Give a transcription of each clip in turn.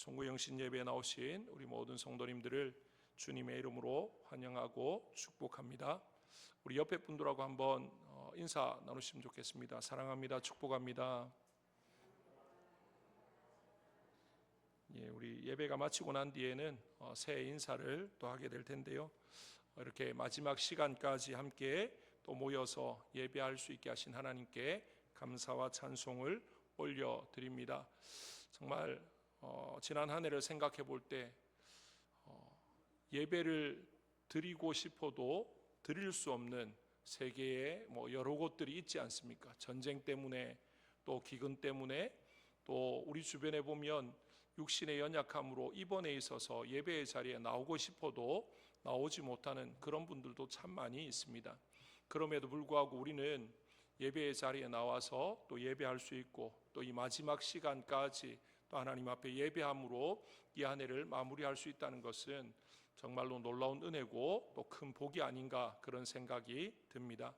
송구영신 예배에 나오신 우리 모든 성도님들을 주님의 이름으로 환영하고 축복합니다. 우리 옆에 분들하고 한번 인사 나누시면 좋겠습니다. 사랑합니다. 축복합니다. 우리 예배가 마치고 난 뒤에는 새해 인사를 또 하게 될 텐데요. 이렇게 마지막 시간까지 함께 또 모여서 예배할 수 있게 하신 하나님께 감사와 찬송을 올려드립니다. 정말 지난 한 해를 생각해 볼 때 예배를 드리고 싶어도 드릴 수 없는 세계에 여러 곳들이 있지 않습니까? 전쟁 때문에 또 기근 때문에 또 우리 주변에 보면 육신의 연약함으로 입원해 있어서 예배의 자리에 나오고 싶어도 나오지 못하는 그런 분들도 참 많이 있습니다. 그럼에도 불구하고 우리는 예배의 자리에 나와서 또 예배할 수 있고 또 이 마지막 시간까지 또 하나님 앞에 예배함으로 이 한 해를 마무리할 수 있다는 것은 정말로 놀라운 은혜고 또 큰 복이 아닌가 그런 생각이 듭니다.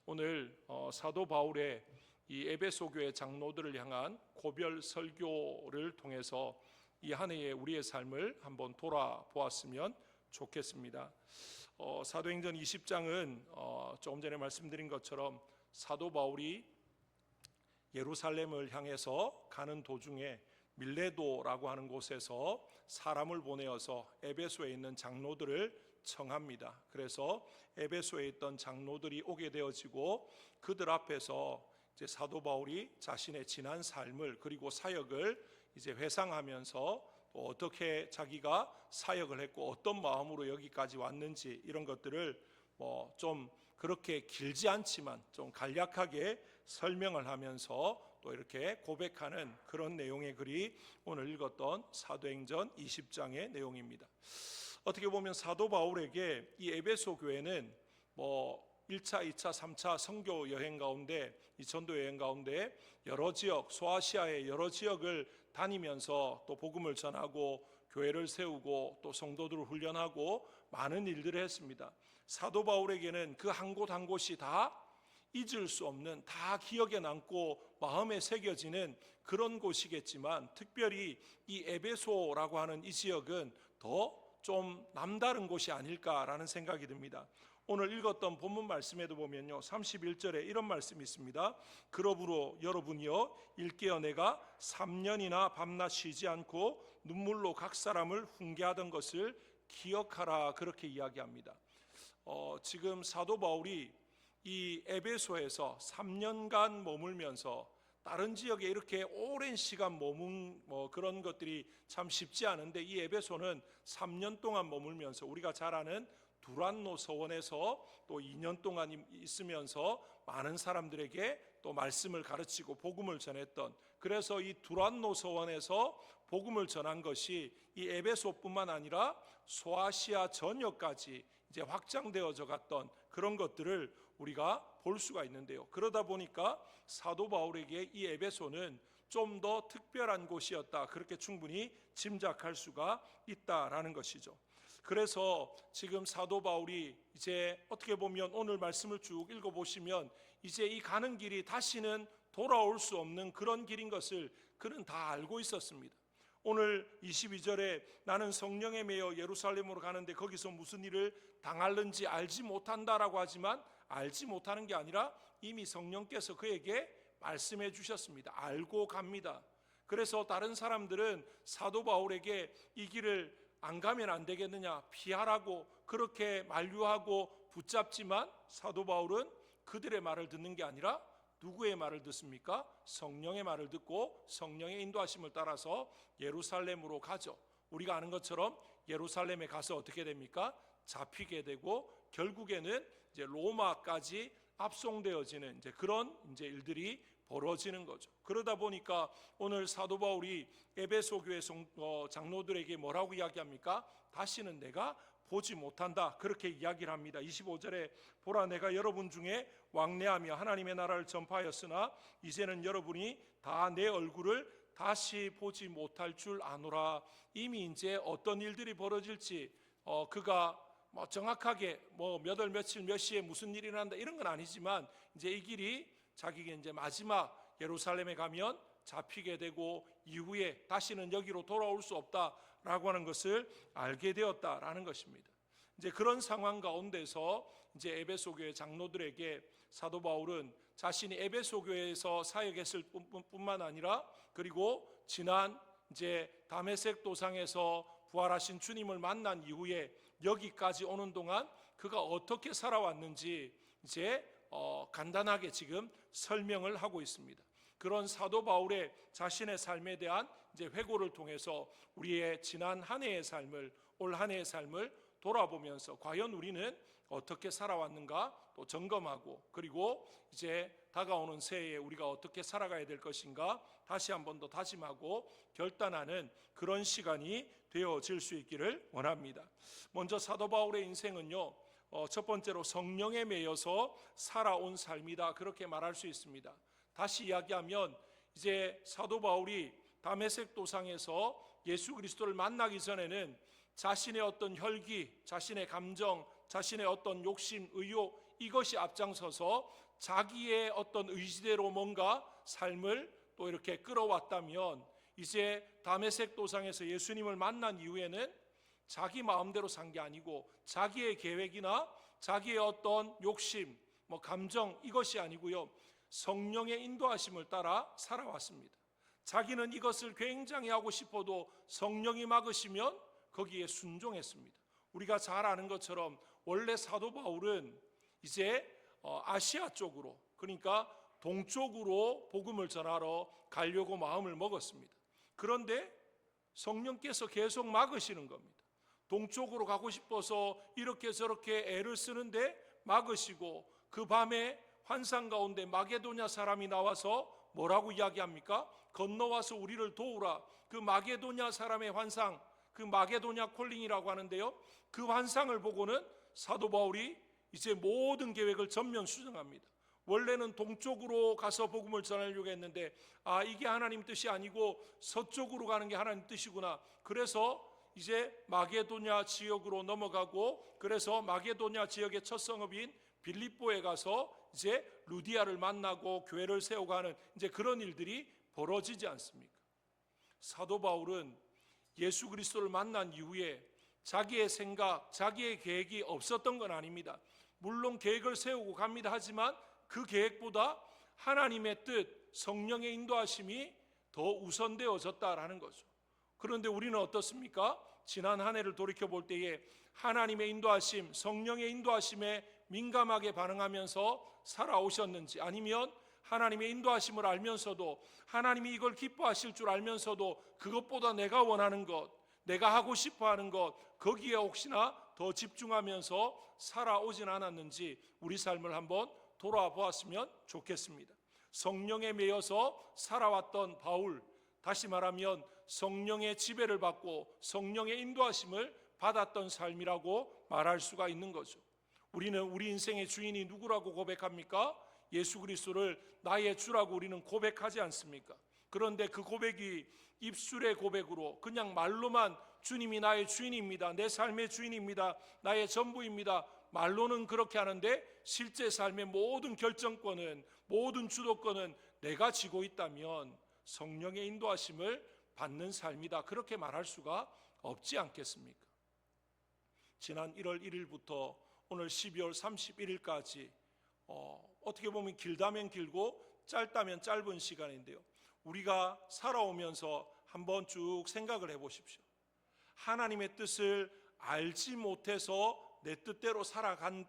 오늘 사도 바울의 이 에베소 교회 장로들을 향한 고별 설교를 통해서 이 한 해의 우리의 삶을 한번 돌아보았으면 좋겠습니다. 사도행전 20장은 조금 전에 말씀드린 것처럼 사도 바울이 예루살렘을 향해서 가는 도중에 밀레도라고 하는 곳에서 사람을 보내어서 에베소에 있는 장로들을 청합니다. 그래서 에베소에 있던 장로들이 오게 되어지고 그들 앞에서 이제 사도 바울이 자신의 지난 삶을 그리고 사역을 이제 회상하면서 또 어떻게 자기가 사역을 했고 어떤 마음으로 여기까지 왔는지 이런 것들을 좀 그렇게 길지 않지만 좀 간략하게 설명을 하면서 또 이렇게 고백하는 그런 내용의 글이 오늘 읽었던 사도행전 20장의 내용입니다. 어떻게 보면 사도 바울에게 이 에베소 교회는 1차, 2차, 3차 선교 여행 가운데 이 전도 여행 가운데 여러 지역, 소아시아의 여러 지역을 다니면서 또 복음을 전하고 교회를 세우고 또 성도들을 훈련하고 많은 일들을 했습니다. 사도 바울에게는 그 한 곳 한 곳이 다 잊을 수 없는, 다 기억에 남고 마음에 새겨지는 그런 곳이겠지만 특별히 이 에베소라고 하는 이 지역은 더 좀 남다른 곳이 아닐까라는 생각이 듭니다. 오늘 읽었던 본문 말씀에도 보면요 31절에 이런 말씀이 있습니다. 그러므로 여러분이여 일깨어 내가 3년이나 밤낮 쉬지 않고 눈물로 각 사람을 훈계하던 것을 기억하라 그렇게 이야기합니다. 지금 사도 바울이 이 에베소에서 3년간 머물면서 다른 지역에 이렇게 오랜 시간 머문 그런 것들이 참 쉽지 않은데 이 에베소는 3년 동안 머물면서 우리가 잘 아는 두란노 서원에서 또 2년 동안 있으면서 많은 사람들에게 또 말씀을 가르치고 복음을 전했던, 그래서 이 두란노 서원에서 복음을 전한 것이 이 에베소뿐만 아니라 소아시아 전역까지 이제 확장되어져 갔던 그런 것들을 우리가 볼 수가 있는데요. 그러다 보니까 사도 바울에게 이 에베소는 좀 더 특별한 곳이었다 그렇게 충분히 짐작할 수가 있다라는 것이죠. 그래서 지금 사도 바울이 이제 어떻게 보면 오늘 말씀을 쭉 읽어보시면 이제 이 가는 길이 다시는 돌아올 수 없는 그런 길인 것을 그는 다 알고 있었습니다. 오늘 22절에 나는 성령에 매여 예루살렘으로 가는데 거기서 무슨 일을 당할는지 알지 못한다라고 하지만 알지 못하는 게 아니라 이미 성령께서 그에게 말씀해 주셨습니다. 알고 갑니다. 그래서 다른 사람들은 사도 바울에게 이 길을 안 가면 안 되겠느냐 피하라고 그렇게 만류하고 붙잡지만 사도 바울은 그들의 말을 듣는 게 아니라 누구의 말을 듣습니까? 성령의 말을 듣고 성령의 인도하심을 따라서 예루살렘으로 가죠. 우리가 아는 것처럼 예루살렘에 가서 어떻게 됩니까? 잡히게 되고 결국에는 이제 로마까지 압송되어지는 이제 그런 이제 일들이 벌어지는 거죠. 그러다 보니까 오늘 사도 바울이 에베소 교회 장로들에게 뭐라고 이야기합니까? 다시는 내가 보지 못한다 그렇게 이야기를 합니다. 25절에 보라 내가 여러분 중에 왕래하며 하나님의 나라를 전파하였으나 이제는 여러분이 다 내 얼굴을 다시 보지 못할 줄 아노라. 이미 이제 어떤 일들이 벌어질지 그가 정확하게 몇 월 며칠 몇 시에 무슨 일이 난다 이런 건 아니지만 이제 이 길이 자기가 이제 마지막 예루살렘에 가면 잡히게 되고 이후에 다시는 여기로 돌아올 수 없다라고 하는 것을 알게 되었다라는 것입니다. 이제 그런 상황 가운데서 이제 에베소 교회 장로들에게 사도 바울은 자신이 에베소 교회에서 사역했을 뿐만 아니라 그리고 지난 이제 다메섹 도상에서 부활하신 주님을 만난 이후에 여기까지 오는 동안 그가 어떻게 살아왔는지 이제 간단하게 지금 설명을 하고 있습니다. 그런 사도 바울의 자신의 삶에 대한 이제 회고를 통해서 우리의 지난 한 해의 삶을, 올 한 해의 삶을 돌아보면서 과연 우리는 어떻게 살아왔는가 또 점검하고, 그리고 이제 다가오는 새해에 우리가 어떻게 살아가야 될 것인가 다시 한 번 더 다짐하고 결단하는 그런 시간이 되어질 수 있기를 원합니다. 먼저 사도 바울의 인생은요, 첫 번째로 성령에 매여서 살아온 삶이다, 그렇게 말할 수 있습니다. 다시 이야기하면 이제 사도 바울이 다메섹 도상에서 예수 그리스도를 만나기 전에는 자신의 어떤 혈기, 자신의 감정, 자신의 어떤 욕심, 의욕, 이것이 앞장서서 자기의 어떤 의지대로 뭔가 삶을 또 이렇게 끌어왔다면, 이제 다메섹 도상에서 예수님을 만난 이후에는 자기 마음대로 산 게 아니고 자기의 계획이나 자기의 어떤 욕심, 감정, 이것이 아니고요, 성령의 인도하심을 따라 살아왔습니다. 자기는 이것을 굉장히 하고 싶어도 성령이 막으시면 거기에 순종했습니다. 우리가 잘 아는 것처럼 원래 사도 바울은 이제 아시아 쪽으로, 그러니까 동쪽으로 복음을 전하러 가려고 마음을 먹었습니다. 그런데 성령께서 계속 막으시는 겁니다. 동쪽으로 가고 싶어서 이렇게 저렇게 애를 쓰는데 막으시고, 그 밤에 환상 가운데 마게도냐 사람이 나와서 뭐라고 이야기합니까? 건너와서 우리를 도우라. 그 마게도냐 사람의 환상, 그 마게도냐 콜링이라고 하는데요, 그 환상을 보고는 사도 바울이 이제 모든 계획을 전면 수정합니다. 원래는 동쪽으로 가서 복음을 전하려고 했는데 이게 하나님 뜻이 아니고 서쪽으로 가는 게 하나님 뜻이구나. 그래서 이제 마게도냐 지역으로 넘어가고, 그래서 마게도냐 지역의 첫 성읍인 빌립보에 가서 이제 루디아를 만나고 교회를 세우고 하는 이제 그런 일들이 벌어지지 않습니까? 사도 바울은 예수 그리스도를 만난 이후에 자기의 생각, 자기의 계획이 없었던 건 아닙니다. 물론 계획을 세우고 갑니다. 하지만 그 계획보다 하나님의 뜻, 성령의 인도하심이 더 우선되어졌다라는 거죠. 그런데 우리는 어떻습니까? 지난 한 해를 돌이켜볼 때에 하나님의 인도하심, 성령의 인도하심에 민감하게 반응하면서 살아오셨는지, 아니면 하나님의 인도하심을 알면서도, 하나님이 이걸 기뻐하실 줄 알면서도 그것보다 내가 원하는 것, 내가 하고 싶어하는 것, 거기에 혹시나 더 집중하면서 살아오진 않았는지 우리 삶을 한번 돌아보았으면 좋겠습니다. 성령에 매여서 살아왔던 바울, 다시 말하면 성령의 지배를 받고 성령의 인도하심을 받았던 삶이라고 말할 수가 있는 거죠. 우리는 우리 인생의 주인이 누구라고 고백합니까? 예수 그리스도를 나의 주라고 우리는 고백하지 않습니까? 그런데 그 고백이 입술의 고백으로 그냥 말로만 주님이 나의 주인입니다, 내 삶의 주인입니다, 나의 전부입니다, 말로는 그렇게 하는데 실제 삶의 모든 결정권은, 모든 주도권은 내가 쥐고 있다면 성령의 인도하심을 받는 삶이다, 그렇게 말할 수가 없지 않겠습니까? 지난 1월 1일부터 오늘 12월 31일까지 어떻게 보면 길다면 길고 짧다면 짧은 시간인데요, 우리가 살아오면서 한번 쭉 생각을 해보십시오. 하나님의 뜻을 알지 못해서 내 뜻대로 살아가는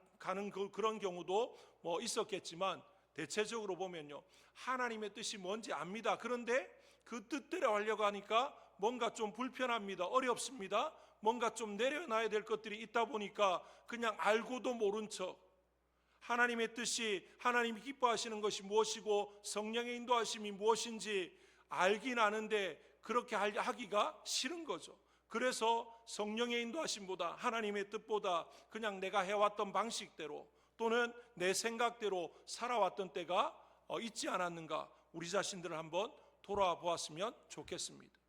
그런 경우도 있었겠지만, 대체적으로 보면요, 하나님의 뜻이 뭔지 압니다. 그런데 그 뜻대로 하려고 하니까 뭔가 좀 불편합니다, 어렵습니다, 뭔가 좀 내려놔야 될 것들이 있다 보니까 그냥 알고도 모른 척, 하나님의 뜻이, 하나님이 기뻐하시는 것이 무엇이고 성령의 인도하심이 무엇인지 알긴 아는데 그렇게 하기가 싫은 거죠. 그래서 성령의 인도하심보다, 하나님의 뜻보다 그냥 내가 해왔던 방식대로 또는 내 생각대로 살아왔던 때가 있지 않았는가, 우리 자신들을 한번 돌아보았으면 좋겠습니다.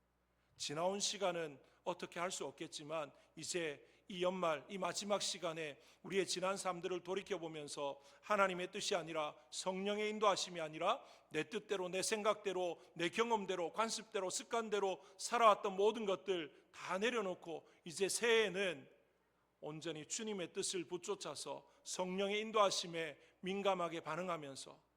지나온 시간은 어떻게 할 수 없겠지만 이제 이 연말 이 마지막 시간에 우리의 지난 삶들을 돌이켜보면서 하나님의 뜻이 아니라 성령의 인도하심이 아니라 내 뜻대로 내 생각대로 내 경험대로 관습대로 습관대로 살아왔던 모든 것들 다 내려놓고 이제 새해에는 온전히 주님의 뜻을 붙쫓아서 성령의 인도하심에 민감하게 반응하면서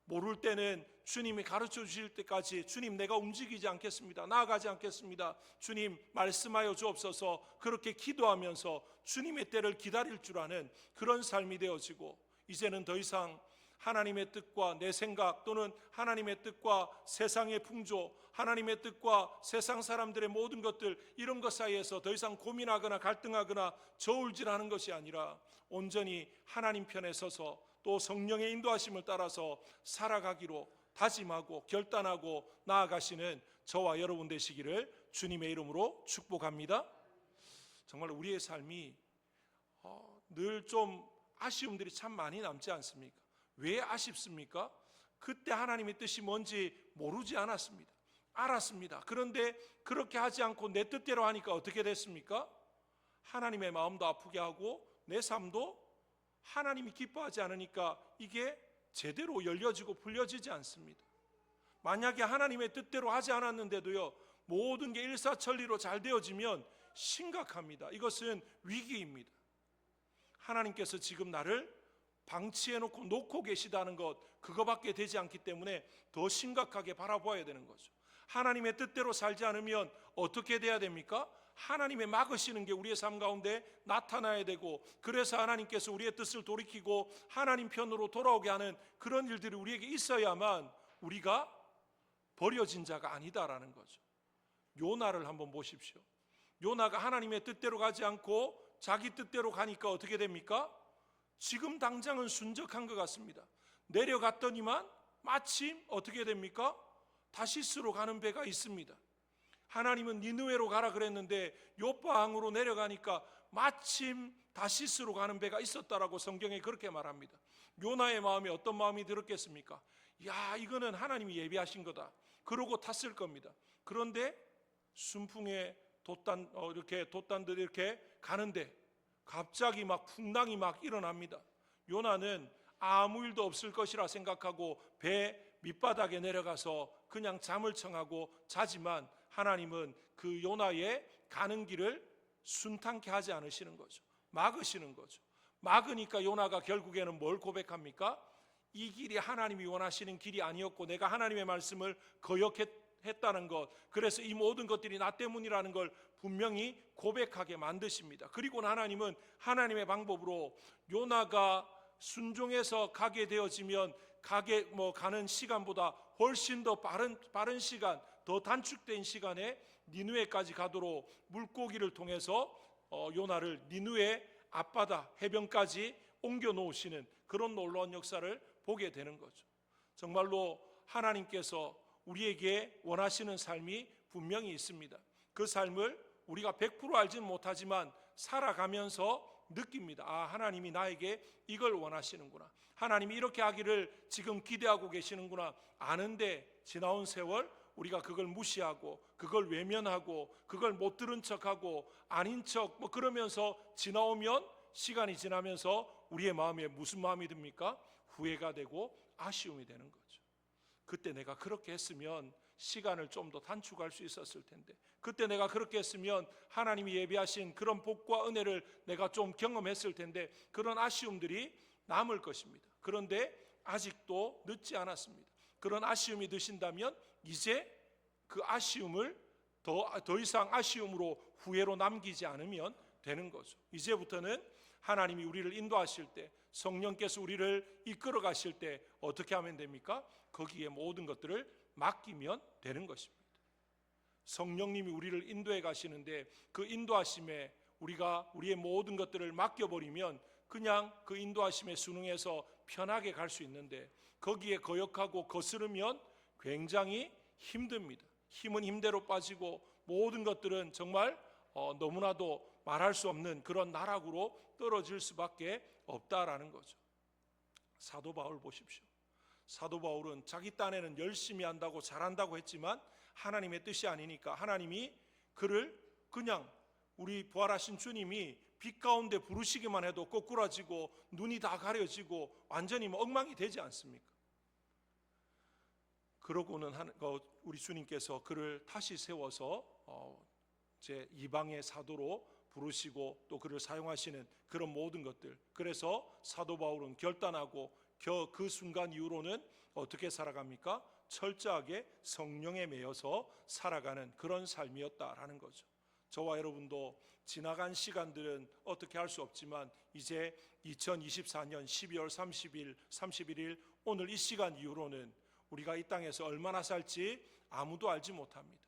모를 때는 주님이 가르쳐 주실 때까지 주님 내가 움직이지 않겠습니다. 나아가지 않겠습니다. 주님 말씀하여 주옵소서 그렇게 기도하면서 주님의 때를 기다릴 줄 아는 그런 삶이 되어지고 이제는 더 이상 하나님의 뜻과 내 생각 또는 하나님의 뜻과 세상의 풍조 하나님의 뜻과 세상 사람들의 모든 것들 이런 것 사이에서 더 이상 고민하거나 갈등하거나 저울질하는 것이 아니라 온전히 하나님 편에 서서 또 성령의 인도하심을 따라서 살아가기로 다짐하고 결단하고 나아가시는 저와 여러분 되시기를 주님의 이름으로 축복합니다. 정말 우리의 삶이 늘 좀 아쉬움들이 참 많이 남지 않습니까? 왜 아쉽습니까? 그때 하나님의 뜻이 뭔지 모르지 않았습니다. 알았습니다. 그런데 그렇게 하지 않고 내 뜻대로 하니까 어떻게 됐습니까? 하나님의 마음도 아프게 하고 내 삶도 하나님이 기뻐하지 않으니까 이게 제대로 열려지고 풀려지지 않습니다. 만약에 하나님의 뜻대로 하지 않았는데도요 모든 게 일사천리로 잘 되어지면 심각합니다. 이것은 위기입니다. 하나님께서 지금 나를 방치해놓고 놓고 계시다는 것 그거밖에 되지 않기 때문에 더 심각하게 바라보아야 되는 거죠. 하나님의 뜻대로 살지 않으면 어떻게 돼야 됩니까? 하나님의 막으시는 게 우리의 삶 가운데 나타나야 되고 그래서 하나님께서 우리의 뜻을 돌이키고 하나님 편으로 돌아오게 하는 그런 일들이 우리에게 있어야만 우리가 버려진 자가 아니다라는 거죠. 요나를 한번 보십시오. 요나가 하나님의 뜻대로 가지 않고 자기 뜻대로 가니까 어떻게 됩니까? 지금 당장은 순적한 것 같습니다. 내려갔더니만 마침 어떻게 됩니까? 다시스로 가는 배가 있습니다. 하나님은 니느웨로 가라 그랬는데 요파항으로 내려가니까 마침 다시스로 가는 배가 있었다라고 성경에 그렇게 말합니다. 요나의 마음에 어떤 마음이 들었겠습니까? 야, 이거는 하나님이 예비하신 거다. 그러고 탔을 겁니다. 그런데 순풍에 이렇게 돛단들이 이렇게 가는데 갑자기 막 풍랑이 막 일어납니다. 요나는 아무 일도 없을 것이라 생각하고 배 밑바닥에 내려가서 그냥 잠을 청하고 자지만 하나님은 그 요나의 가는 길을 순탄케 하지 않으시는 거죠. 막으시는 거죠. 막으니까 요나가 결국에는 뭘 고백합니까? 이 길이 하나님이 원하시는 길이 아니었고 내가 하나님의 말씀을 거역했다는 것, 그래서 이 모든 것들이 나 때문이라는 걸 분명히 고백하게 만드십니다. 그리고 하나님은 하나님의 방법으로 요나가 순종해서 가게 되어지면 가는 시간보다 훨씬 더 빠른 시간, 더 단축된 시간에 니느웨까지 가도록 물고기를 통해서 요나를 니느웨 앞바다 해변까지 옮겨 놓으시는 그런 놀라운 역사를 보게 되는 거죠. 정말로 하나님께서 우리에게 원하시는 삶이 분명히 있습니다. 그 삶을 우리가 100% 알지는 못하지만 살아가면서 느낍니다. 아, 하나님이 나에게 이걸 원하시는구나. 하나님이 이렇게 하기를 지금 기대하고 계시는구나. 아는데 지나온 세월 우리가 그걸 무시하고 그걸 외면하고 그걸 못 들은 척하고 아닌 척 그러면서 지나오면 시간이 지나면서 우리의 마음에 무슨 마음이 듭니까? 후회가 되고 아쉬움이 되는 거죠. 그때 내가 그렇게 했으면 시간을 좀 더 단축할 수 있었을 텐데, 그때 내가 그렇게 했으면 하나님이 예비하신 그런 복과 은혜를 내가 좀 경험했을 텐데, 그런 아쉬움들이 남을 것입니다. 그런데 아직도 늦지 않았습니다. 그런 아쉬움이 드신다면 이제 그 아쉬움을 더 이상 아쉬움으로 후회로 남기지 않으면 되는 거죠. 이제부터는 하나님이 우리를 인도하실 때, 성령께서 우리를 이끌어 가실 때 어떻게 하면 됩니까? 거기에 모든 것들을 맡기면 되는 것입니다. 성령님이 우리를 인도해 가시는데 그 인도하심에 우리가 우리의 모든 것들을 맡겨버리면 그냥 그 인도하심에 순응해서 편하게 갈 수 있는데, 거기에 거역하고 거스르면 굉장히 힘듭니다. 힘은 힘대로 빠지고 모든 것들은 정말 너무나도 말할 수 없는 그런 나락으로 떨어질 수밖에 없다라는 거죠. 사도 바울 보십시오. 사도 바울은 자기 딴에는 열심히 한다고 잘한다고 했지만 하나님의 뜻이 아니니까 하나님이 그를 그냥 우리 부활하신 주님이 빛 가운데 부르시기만 해도 거꾸라지고 눈이 다 가려지고 완전히 엉망이 되지 않습니까? 그러고는 우리 주님께서 그를 다시 세워서 제 이방의 사도로 부르시고 또 그를 사용하시는 그런 모든 것들. 그래서 사도 바울은 결단하고 그 순간 이후로는 어떻게 살아갑니까? 철저하게 성령에 매여서 살아가는 그런 삶이었다라는 거죠. 저와 여러분도 지나간 시간들은 어떻게 할 수 없지만 이제 2024년 12월 31일 오늘 이 시간 이후로는 우리가 이 땅에서 얼마나 살지 아무도 알지 못합니다.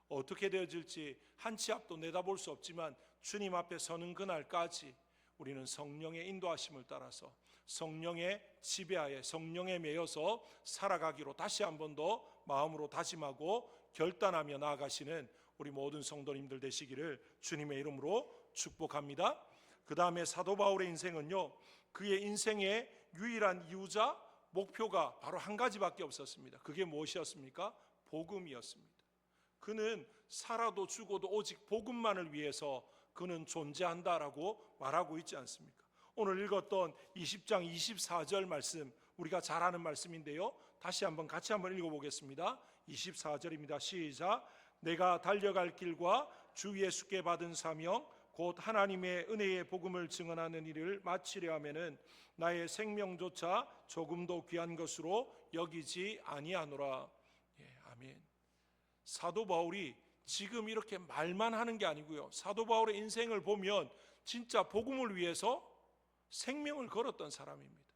어떻게 되어질지 한 치 앞도 내다볼 수 없지만 주님 앞에 서는 그날까지 우리는 성령의 인도하심을 따라서 성령의 지배하에 성령에 매여서 살아가기로 다시 한 번 더 마음으로 다짐하고 결단하며 나아가시는 우리 모든 성도님들 되시기를 주님의 이름으로 축복합니다. 그 다음에 사도 바울의 인생은요, 그의 인생의 유일한 이유자 목표가 바로 한 가지밖에 없었습니다. 그게 무엇이었습니까? 복음이었습니다. 그는 살아도 죽어도 오직 복음만을 위해서 그는 존재한다라고 말하고 있지 않습니까? 오늘 읽었던 20장 24절 말씀, 우리가 잘 아는 말씀인데요, 다시 한번 같이 한번 읽어보겠습니다. 24절입니다. 시작. 내가 달려갈 길과 주 예수께 받은 사명 곧 하나님의 은혜의 복음을 증언하는 일을 마치려 하면은 나의 생명조차 조금도 귀한 것으로 여기지 아니하노라. 아멘. 사도 바울이 지금 이렇게 말만 하는 게 아니고요, 사도 바울의 인생을 보면 진짜 복음을 위해서 생명을 걸었던 사람입니다.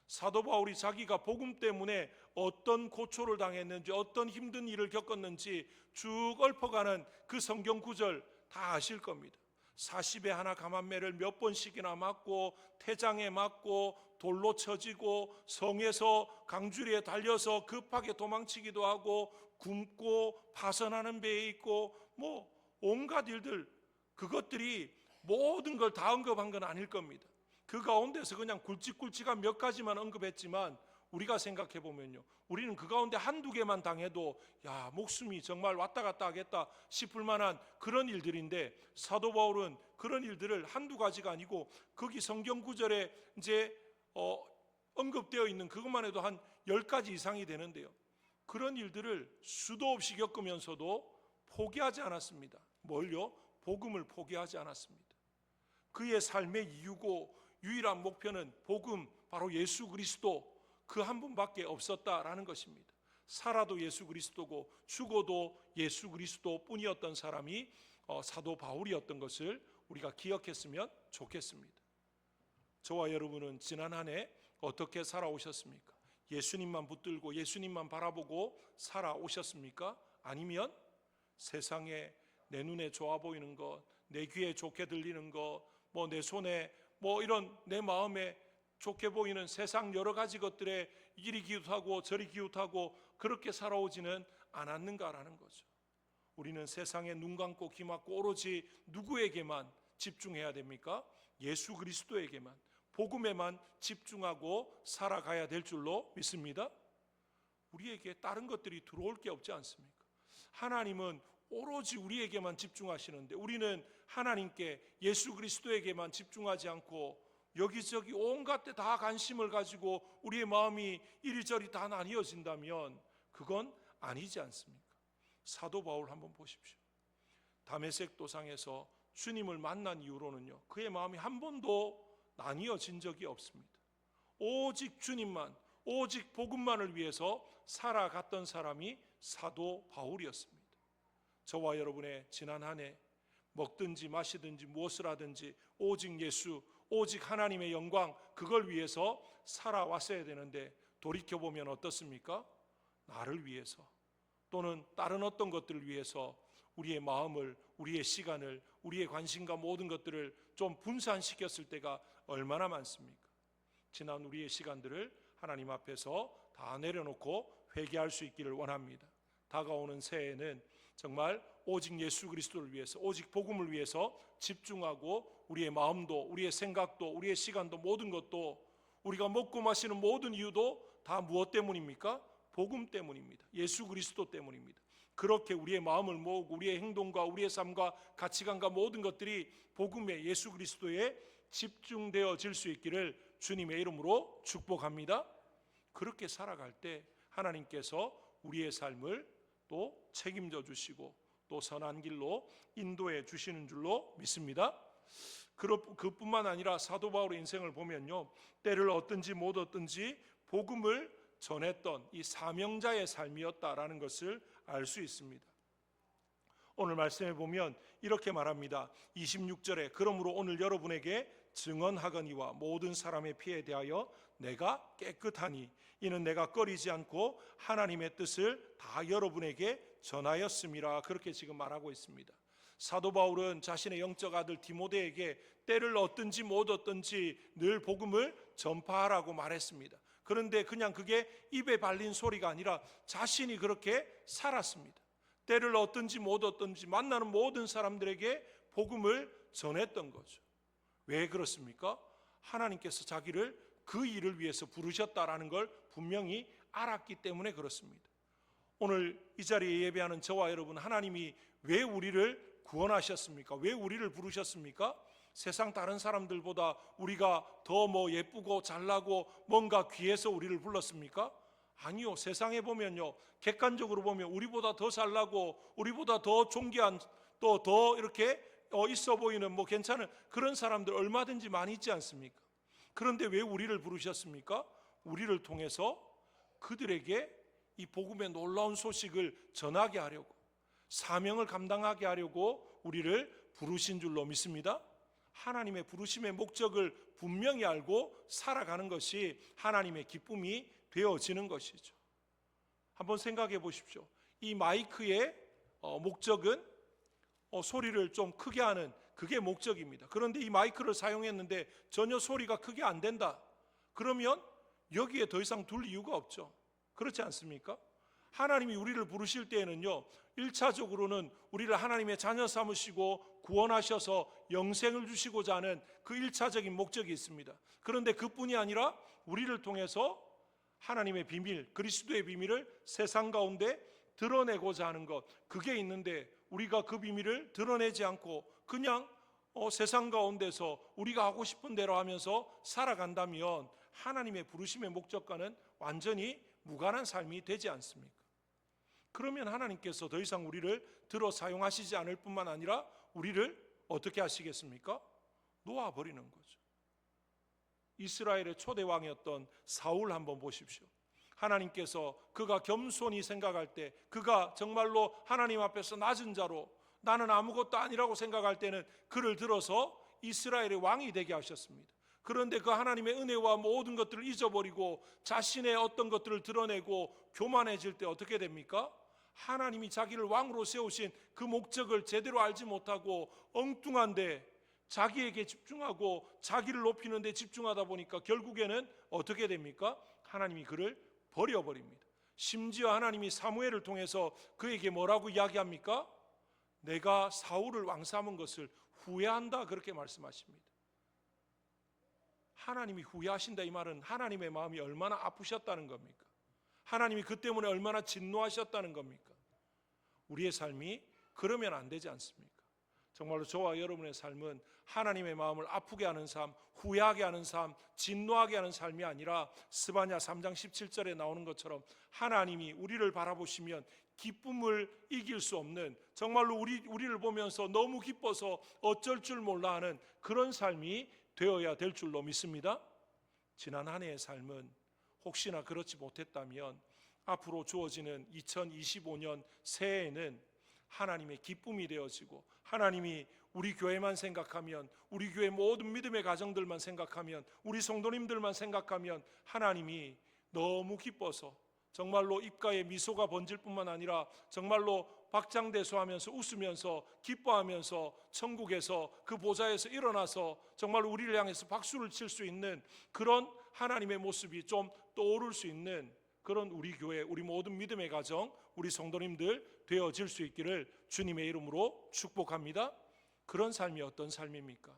사도 바울이 자기가 복음 때문에 어떤 고초를 당했는지 어떤 힘든 일을 겪었는지 쭉 읊어가는 그 성경 구절 다 아실 겁니다. 40에 하나 감한매를 몇 번씩이나 맞고 태장에 맞고 돌로 쳐지고 성에서 강주리에 달려서 급하게 도망치기도 하고 굶고 파선하는 배에 있고 온갖 일들, 그것들이 모든 걸 다 언급한 건 아닐 겁니다. 그 가운데서 그냥 굵직굵직한 몇 가지만 언급했지만 우리가 생각해 보면요, 우리는 그 가운데 한두 개만 당해도 목숨이 정말 왔다 갔다 하겠다 싶을 만한 그런 일들인데, 사도 바울은 그런 일들을 한두 가지가 아니고 거기 성경 구절에 이제 언급되어 있는 그것만 해도 한 10가지 이상이 되는데요, 그런 일들을 수도 없이 겪으면서도 포기하지 않았습니다. 뭘요? 복음을 포기하지 않았습니다. 그의 삶의 이유고 유일한 목표는 복음, 바로 예수 그리스도, 그 한 분밖에 없었다라는 것입니다. 살아도 예수 그리스도고 죽어도 예수 그리스도 뿐이었던 사람이 사도 바울이었던 것을 우리가 기억했으면 좋겠습니다. 저와 여러분은 지난 한 해 어떻게 살아오셨습니까? 예수님만 붙들고 예수님만 바라보고 살아오셨습니까? 아니면 세상에 내 눈에 좋아 보이는 것, 내 귀에 좋게 들리는 것, 내 손에 이런 내 마음에 좋게 보이는 세상 여러 가지 것들에 이리 기웃하고 저리 기웃하고 그렇게 살아오지는 않았는가라는 거죠. 우리는 세상에 눈 감고 귀 막고 오로지 누구에게만 집중해야 됩니까? 예수 그리스도에게만, 복음에만 집중하고 살아가야 될 줄로 믿습니다. 우리에게 다른 것들이 들어올 게 없지 않습니까? 하나님은 오로지 우리에게만 집중하시는데 우리는 하나님께 예수 그리스도에게만 집중하지 않고 여기저기 온갖 데 다 관심을 가지고 우리의 마음이 이리저리 다 나뉘어진다면 그건 아니지 않습니까? 사도 바울 한번 보십시오. 다메섹 도상에서 주님을 만난 이후로는요, 그의 마음이 한 번도 나뉘어진 적이 없습니다. 오직 주님만, 오직 복음만을 위해서 살아갔던 사람이 사도 바울이었습니다. 저와 여러분의 지난 한 해 먹든지 마시든지 무엇을 하든지 오직 예수, 오직 하나님의 영광, 그걸 위해서 살아왔어야 되는데 돌이켜보면 어떻습니까? 나를 위해서 또는 다른 어떤 것들을 위해서 우리의 마음을, 우리의 시간을, 우리의 관심과 모든 것들을 좀 분산시켰을 때가 얼마나 많습니까? 지난 우리의 시간들을 하나님 앞에서 다 내려놓고 회개할 수 있기를 원합니다. 다가오는 새해에는 정말 오직 예수 그리스도를 위해서, 오직 복음을 위해서 집중하고 우리의 마음도, 우리의 생각도, 우리의 시간도, 모든 것도, 우리가 먹고 마시는 모든 이유도 다 무엇 때문입니까? 복음 때문입니다. 예수 그리스도 때문입니다. 그렇게 우리의 마음을 모으고 우리의 행동과 우리의 삶과 가치관과 모든 것들이 복음의 예수 그리스도에 집중되어질 수 있기를 주님의 이름으로 축복합니다. 그렇게 살아갈 때 하나님께서 우리의 삶을 또 책임져 주시고 또 선한 길로 인도해 주시는 줄로 믿습니다. 그뿐만 아니라 사도 바울의 인생을 보면요, 때를 얻든지 못 얻든지 복음을 전했던 이 사명자의 삶이었다라는 것을 알 수 있습니다. 오늘 말씀해 보면 이렇게 말합니다. 26절에 그러므로 오늘 여러분에게 증언하거니와 모든 사람의 피에 대하여 내가 깨끗하니 이는 내가 꺼리지 않고 하나님의 뜻을 다 여러분에게 전하였음이라. 그렇게 지금 말하고 있습니다. 사도 바울은 자신의 영적 아들 디모데에게 때를 얻든지 못 얻든지 늘 복음을 전파하라고 말했습니다. 그런데 그냥 그게 입에 발린 소리가 아니라 자신이 그렇게 살았습니다. 때를 얻든지 못 얻든지 만나는 모든 사람들에게 복음을 전했던 거죠. 왜 그렇습니까? 하나님께서 자기를 그 일을 위해서 부르셨다라는 걸 분명히 알았기 때문에 그렇습니다. 오늘 이 자리에 예배하는 저와 여러분, 하나님이 왜 우리를 구원하셨습니까? 왜 우리를 부르셨습니까? 세상 다른 사람들보다 우리가 더 예쁘고 잘나고 뭔가 귀해서 우리를 불렀습니까? 아니요. 세상에 보면요, 객관적으로 보면 우리보다 더 잘나고 우리보다 더 존귀한 또 더 이렇게 있어 보이는 괜찮은 그런 사람들 얼마든지 많이 있지 않습니까? 그런데 왜 우리를 부르셨습니까? 우리를 통해서 그들에게 이 복음의 놀라운 소식을 전하게 하려고, 사명을 감당하게 하려고 우리를 부르신 줄로 믿습니다. 하나님의 부르심의 목적을 분명히 알고 살아가는 것이 하나님의 기쁨이 되어지는 것이죠. 한번 생각해 보십시오. 이 마이크의 목적은 소리를 좀 크게 하는 그게 목적입니다. 그런데 이 마이크를 사용했는데 전혀 소리가 크게 안 된다. 그러면 여기에 더 이상 둘 이유가 없죠. 그렇지 않습니까? 하나님이 우리를 부르실 때에는요, 1차적으로는 우리를 하나님의 자녀 삼으시고 구원하셔서 영생을 주시고자 하는 그 1차적인 목적이 있습니다. 그런데 그뿐이 아니라 우리를 통해서 하나님의 비밀, 그리스도의 비밀을 세상 가운데 드러내고자 하는 것, 그게 있는데 우리가 그 비밀을 드러내지 않고 그냥 세상 가운데서 우리가 하고 싶은 대로 하면서 살아간다면 하나님의 부르심의 목적과는 완전히 무관한 삶이 되지 않습니까? 그러면 하나님께서 더 이상 우리를 들어 사용하시지 않을 뿐만 아니라 우리를 어떻게 하시겠습니까? 놓아버리는 거죠. 이스라엘의 초대 왕이었던 사울 한번 보십시오. 하나님께서 그가 겸손히 생각할 때, 그가 정말로 하나님 앞에서 낮은 자로 나는 아무것도 아니라고 생각할 때는 그를 들어서 이스라엘의 왕이 되게 하셨습니다. 그런데 그 하나님의 은혜와 모든 것들을 잊어버리고 자신의 어떤 것들을 드러내고 교만해질 때 어떻게 됩니까? 하나님이 자기를 왕으로 세우신 그 목적을 제대로 알지 못하고 엉뚱한데 자기에게 집중하고 자기를 높이는 데 집중하다 보니까 결국에는 어떻게 됩니까? 하나님이 그를 버려버립니다. 심지어 하나님이 사무엘을 통해서 그에게 뭐라고 이야기합니까? 내가 사울을 왕 삼은 것을 후회한다, 그렇게 말씀하십니다. 하나님이 후회하신다, 이 말은 하나님의 마음이 얼마나 아프셨다는 겁니까? 하나님이 그 때문에 얼마나 진노하셨다는 겁니까? 우리의 삶이 그러면 안 되지 않습니까? 정말로 저와 여러분의 삶은 하나님의 마음을 아프게 하는 삶, 후회하게 하는 삶, 진노하게 하는 삶이 아니라 스바냐 3장 17절에 나오는 것처럼 하나님이 우리를 바라보시면 기쁨을 이길 수 없는, 정말로 우리를 보면서 너무 기뻐서 어쩔 줄 몰라 하는 그런 삶이 되어야 될 줄로 믿습니다. 지난 한 해의 삶은 혹시나 그렇지 못했다면 앞으로 주어지는 2025년 새해에는 하나님의 기쁨이 되어지고, 하나님이 우리 교회만 생각하면, 우리 교회 모든 믿음의 가정들만 생각하면, 우리 성도님들만 생각하면 하나님이 너무 기뻐서 정말로 입가에 미소가 번질 뿐만 아니라 정말로 박장대소하면서 웃으면서 기뻐하면서 천국에서 그 보좌에서 일어나서 정말로 우리를 향해서 박수를 칠 수 있는 그런 하나님의 모습이 좀 떠오를 수 있는 그런 우리 교회, 우리 모든 믿음의 가정, 우리 성도님들 되어질 수 있기를 주님의 이름으로 축복합니다. 그런 삶이 어떤 삶입니까?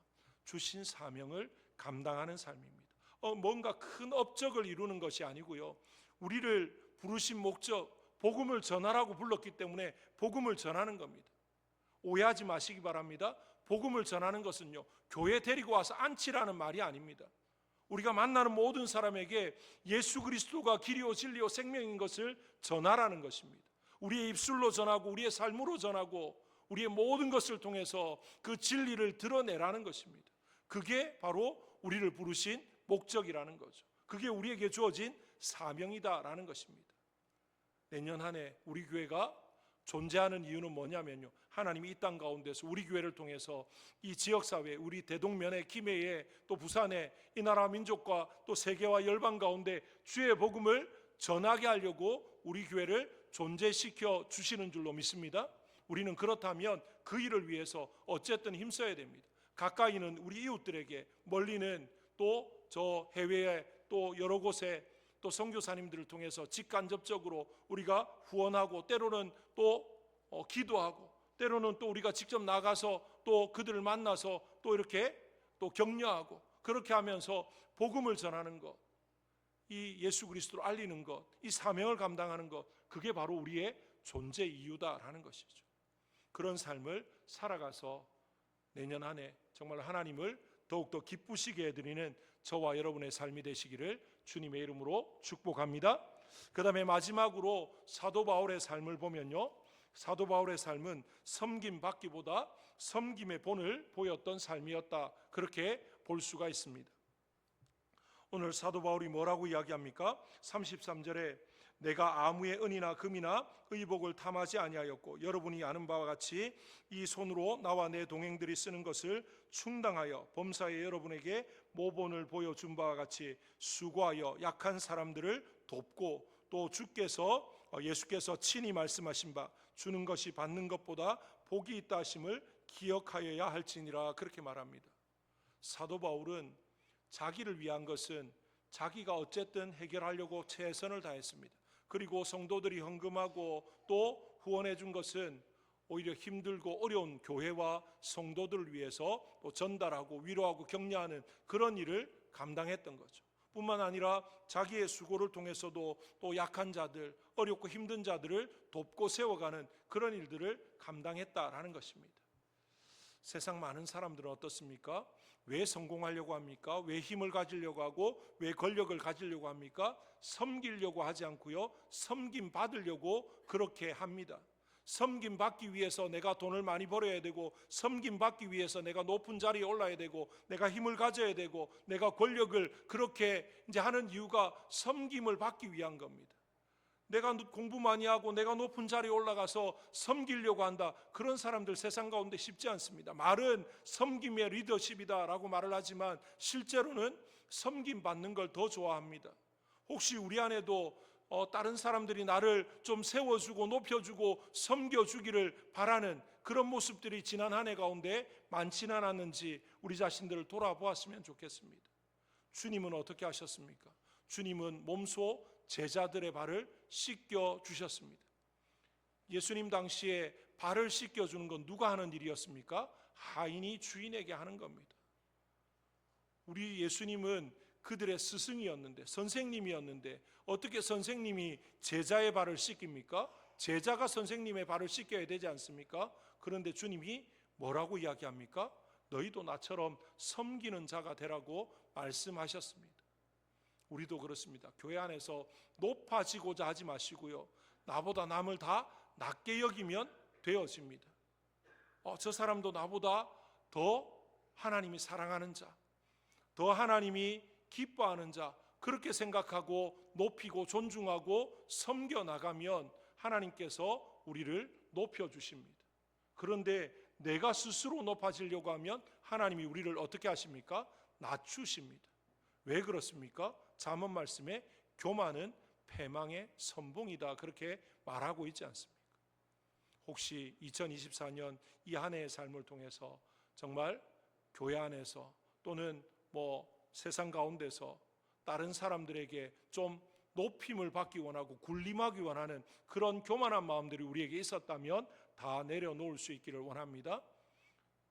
주신 사명을 감당하는 삶입니다. 뭔가 큰 업적을 이루는 것이 아니고요, 우리를 부르신 목적, 복음을 전하라고 불렀기 때문에 복음을 전하는 겁니다. 오해하지 마시기 바랍니다. 복음을 전하는 것은요, 교회 데리고 와서 앉히라는 말이 아닙니다. 우리가 만나는 모든 사람에게 예수 그리스도가 길이요 진리요 생명인 것을 전하라는 것입니다. 우리의 입술로 전하고 우리의 삶으로 전하고 우리의 모든 것을 통해서 그 진리를 드러내라는 것입니다. 그게 바로 우리를 부르신 목적이라는 거죠. 그게 우리에게 주어진 사명이다라는 것입니다. 내년 한 해 우리 교회가 존재하는 이유는 뭐냐면요, 하나님이 이 땅 가운데서 우리 교회를 통해서 이 지역사회, 우리 대동면에, 김해에, 또 부산에 이 나라 민족과 또 세계와 열방 가운데 주의 복음을 전하게 하려고 우리 교회를 존재시켜 주시는 줄로 믿습니다. 우리는 그렇다면 그 일을 위해서 어쨌든 힘써야 됩니다. 가까이는 우리 이웃들에게, 멀리는 또 저 해외에 또 여러 곳에 또 선교사님들을 통해서 직간접적으로 우리가 후원하고, 때로는 또 기도하고, 때로는 또 우리가 직접 나가서 또 그들을 만나서 또 이렇게 또 격려하고, 그렇게 하면서 복음을 전하는 것, 이 예수 그리스도를 알리는 것, 이 사명을 감당하는 것, 그게 바로 우리의 존재 이유다라는 것이죠. 그런 삶을 살아가서 내년 한 해 정말 하나님을 더욱더 기쁘시게 해드리는 저와 여러분의 삶이 되시기를 주님의 이름으로 축복합니다. 그 다음에 마지막으로 사도 바울의 삶을 보면요, 사도 바울의 삶은 섬김 받기보다 섬김의 본을 보였던 삶이었다, 그렇게 볼 수가 있습니다. 오늘 사도 바울이 뭐라고 이야기합니까? 33절에 내가 아무의 은이나 금이나 의복을 탐하지 아니하였고 여러분이 아는 바와 같이 이 손으로 나와 내 동행들이 쓰는 것을 충당하여 범사에 여러분에게 모본을 보여준 바와 같이 수고하여 약한 사람들을 돕고, 또 예수께서 친히 말씀하신 바 주는 것이 받는 것보다 복이 있다 하심을 기억하여야 할지니라, 그렇게 말합니다. 사도 바울은 자기를 위한 것은 자기가 어쨌든 해결하려고 최선을 다했습니다. 그리고 성도들이 헌금하고 또 후원해 준 것은 오히려 힘들고 어려운 교회와 성도들을 위해서 또 전달하고 위로하고 격려하는 그런 일을 감당했던 거죠. 뿐만 아니라 자기의 수고를 통해서도 또 약한 자들, 어렵고 힘든 자들을 돕고 세워가는 그런 일들을 감당했다라는 것입니다. 세상 많은 사람들은 어떻습니까? 왜 성공하려고 합니까? 왜 힘을 가지려고 하고 왜 권력을 가지려고 합니까? 섬기려고 하지 않고요, 섬김 받으려고 그렇게 합니다. 섬김 받기 위해서 내가 돈을 많이 벌어야 되고, 섬김 받기 위해서 내가 높은 자리에 올라야 되고, 내가 힘을 가져야 되고, 내가 권력을 그렇게 이제 하는 이유가 섬김을 받기 위한 겁니다. 내가 공부 많이 하고 내가 높은 자리에 올라가서 섬기려고 한다, 그런 사람들 세상 가운데 쉽지 않습니다. 말은 섬김의 리더십이다라고 말을 하지만 실제로는 섬김 받는 걸 더 좋아합니다. 혹시 우리 안에도 다른 사람들이 나를 좀 세워주고 높여주고 섬겨주기를 바라는 그런 모습들이 지난 한 해 가운데 많지는 않았는지 우리 자신들을 돌아보았으면 좋겠습니다. 주님은 어떻게 하셨습니까? 주님은 몸소 제자들의 발을 씻겨 주셨습니다. 예수님 당시에 발을 씻겨 주는 건 누가 하는 일이었습니까? 하인이 주인에게 하는 겁니다. 우리 예수님은 그들의 스승이었는데, 선생님이었는데 어떻게 선생님이 제자의 발을 씻깁니까? 제자가 선생님의 발을 씻겨야 되지 않습니까? 그런데 주님이 뭐라고 이야기합니까? 너희도 나처럼 섬기는 자가 되라고 말씀하셨습니다. 우리도 그렇습니다. 교회 안에서 높아지고자 하지 마시고요, 나보다 남을 다 낮게 여기면 되어집니다. 저 사람도 나보다 더 하나님이 사랑하는 자, 더 하나님이 기뻐하는 자, 그렇게 생각하고 높이고 존중하고 섬겨 나가면 하나님께서 우리를 높여주십니다. 그런데 내가 스스로 높아지려고 하면 하나님이 우리를 어떻게 하십니까? 낮추십니다. 왜 그렇습니까? 잠언 말씀에 교만은 패망의 선봉이다, 그렇게 말하고 있지 않습니까? 혹시 2024년 이 한 해의 삶을 통해서 정말 교회 안에서 또는 세상 가운데서 다른 사람들에게 좀 높임을 받기 원하고 군림하기 원하는 그런 교만한 마음들이 우리에게 있었다면 다 내려놓을 수 있기를 원합니다.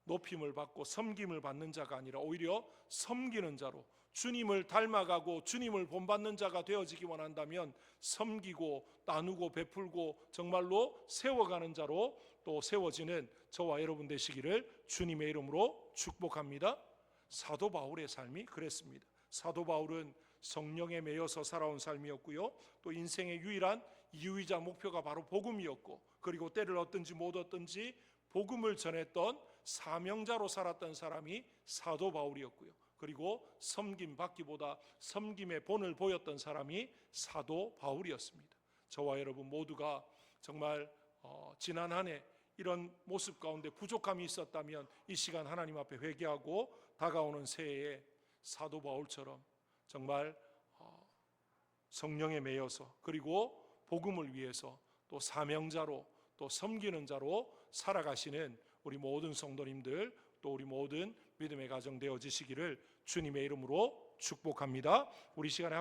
높임을 받고 섬김을 받는 자가 아니라 오히려 섬기는 자로 주님을 닮아가고 주님을 본받는 자가 되어지기 원한다면 섬기고 나누고 베풀고 정말로 세워가는 자로 또 세워지는 저와 여러분 되시기를 주님의 이름으로 축복합니다. 사도 바울의 삶이 그랬습니다. 사도 바울은 성령에 매여서 살아온 삶이었고요, 또 인생의 유일한 이유이자 목표가 바로 복음이었고, 그리고 때를 얻든지 못 얻든지 복음을 전했던 사명자로 살았던 사람이 사도 바울이었고요, 그리고 섬김 받기보다 섬김의 본을 보였던 사람이 사도 바울이었습니다. 저와 여러분 모두가 정말 지난 한 해 이런 모습 가운데 부족함이 있었다면 이 시간 하나님 앞에 회개하고 다가오는 새해에 사도 바울처럼 정말 성령에 매여서 그리고 복음을 위해서 또 사명자로 또 섬기는 자로 살아가시는 우리 모든 성도님들, 또 우리 모든 믿음의 가정 되어지시기를 주님의 이름으로 축복합니다. 우리 시간에